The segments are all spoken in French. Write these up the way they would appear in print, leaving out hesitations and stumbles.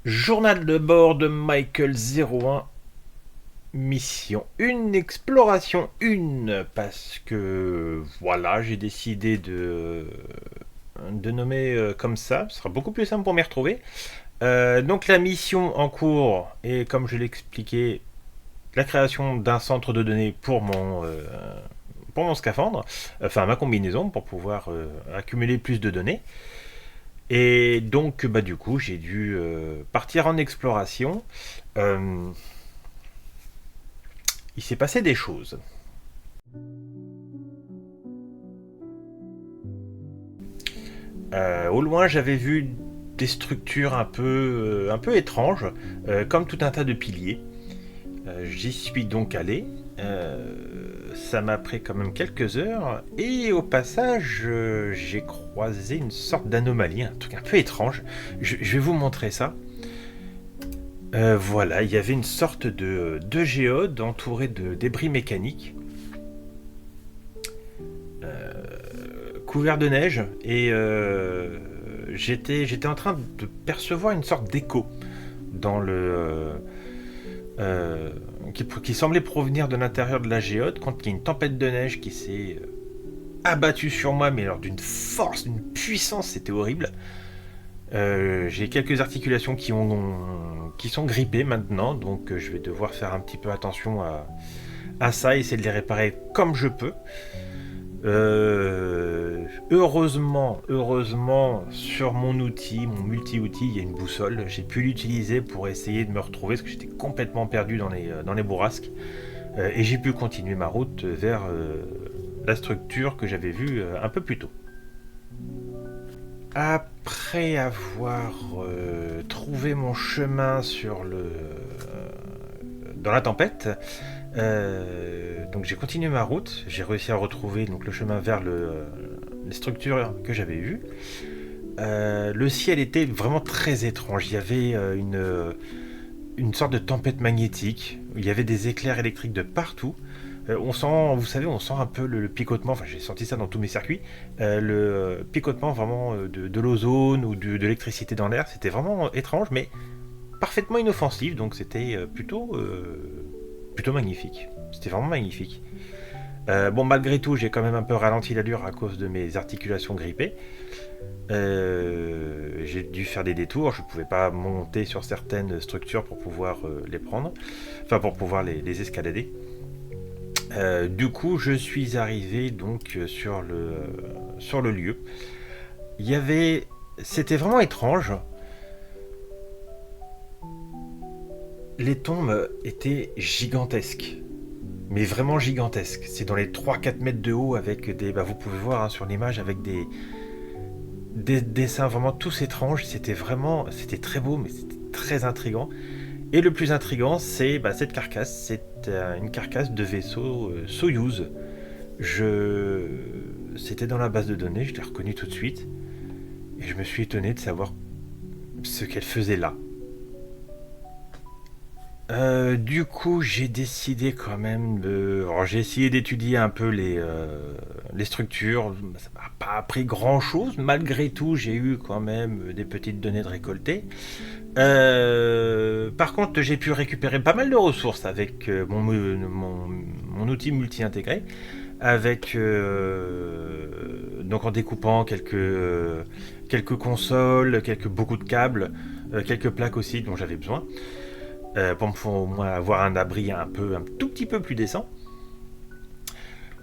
Journal de bord de Michael 01, mission une exploration une parce que voilà, j'ai décidé de nommer comme ça, ce sera beaucoup plus simple pour m'y retrouver. Donc la mission en cours est, comme je l'ai expliqué, la création d'un centre de données pour mon scaphandre, enfin ma combinaison pour pouvoir accumuler plus de données. Et donc, bah, du coup, j'ai dû partir en exploration. Euh, il s'est passé des choses. Au loin, j'avais vu des structures un peu étranges, comme tout un tas de piliers. J'y suis donc allé. Ça m'a pris quand même quelques heures. Et au passage, j'ai croisé une sorte d'anomalie, un truc un peu étrange. Je vais vous montrer ça. Voilà, il y avait une sorte de géode entourée de débris mécaniques, couvert de neige, et j'étais en train de percevoir une sorte d'écho dans euh, qui semblait provenir de l'intérieur de la géode quand il y a une tempête de neige qui s'est abattue sur moi, mais alors d'une force, d'une puissance, c'était horrible. J'ai quelques articulations qui sont grippées maintenant, donc je vais devoir faire un petit peu attention à ça, essayer de les réparer comme je peux. Heureusement, sur mon outil, mon multi-outil, il y a une boussole. J'ai pu l'utiliser pour essayer de me retrouver parce que j'étais complètement perdu dans les bourrasques. Et j'ai pu continuer ma route vers la structure que j'avais vue un peu plus tôt. Après avoir trouvé mon chemin dans la tempête, donc j'ai continué ma route, j'ai réussi à retrouver donc, le chemin vers les structures que j'avais vues. Le ciel était vraiment très étrange, il y avait une sorte de tempête magnétique, il y avait des éclairs électriques de partout. On sent, vous savez, on sent un peu le picotement, enfin j'ai senti ça dans tous mes circuits, le picotement vraiment de l'ozone ou de l'électricité dans l'air, c'était vraiment étrange, mais parfaitement inoffensif, donc c'était plutôt magnifique. C'était vraiment magnifique. Bon, malgré tout, j'ai quand même un peu ralenti l'allure à cause de mes articulations grippées. J'ai dû faire des détours, je ne pouvais pas monter sur certaines structures pour pouvoir les prendre, enfin pour pouvoir les escalader. Du coup, je suis arrivé donc sur le lieu. Il y avait, c'était vraiment étrange. Les tombes étaient gigantesques, mais vraiment gigantesques. C'est dans les 3-4 mètres de haut avec des, bah vous pouvez voir hein, sur l'image avec des dessins vraiment tous étranges. C'était très beau, mais c'était très intrigant. Et le plus intrigant, c'est bah, cette carcasse. C'est une carcasse de vaisseau Soyouz. Je, C'était dans la base de données, je l'ai reconnu tout de suite, et je me suis étonné de savoir ce qu'elle faisait là. Du coup, j'ai décidé quand même de. Alors, j'ai essayé d'étudier un peu les structures. Ça m'a pas appris grand chose. Malgré tout, j'ai eu quand même des petites données de récolter. Par contre, j'ai pu récupérer pas mal de ressources avec mon outil multi-intégré. Avec. Donc, en découpant quelques consoles, beaucoup de câbles, quelques plaques aussi dont j'avais besoin pour me faire au moins avoir un abri un tout petit peu plus décent.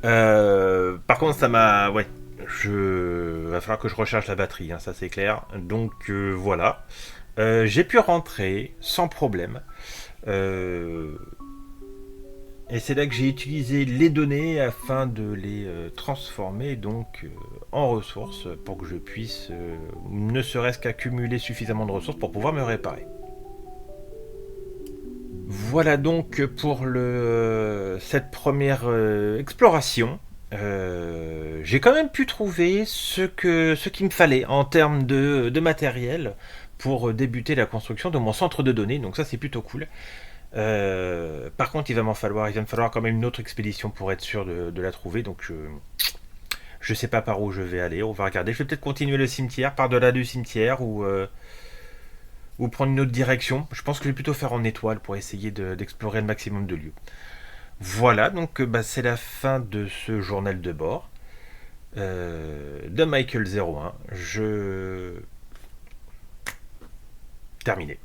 Par contre, ça m'a, ouais, va falloir que je recharge la batterie, hein, ça c'est clair. Donc voilà, j'ai pu rentrer sans problème. Euh, et c'est là que j'ai utilisé les données afin de les transformer donc en ressources pour que je puisse ne serait-ce qu'accumuler suffisamment de ressources pour pouvoir me réparer. Voilà donc pour cette première exploration. J'ai quand même pu trouver ce qu'il me fallait en termes de matériel pour débuter la construction de mon centre de données. Donc ça c'est plutôt cool. Par contre il va me falloir quand même une autre expédition pour être sûr de la trouver. Donc je sais pas par où je vais aller. On va regarder. Je vais peut-être continuer le cimetière par delà du cimetière ou prendre une autre direction. Je pense que je vais plutôt faire en étoile pour essayer d'explorer le maximum de lieux. Voilà, donc bah, c'est la fin de ce journal de bord de Michael 01. Je terminé.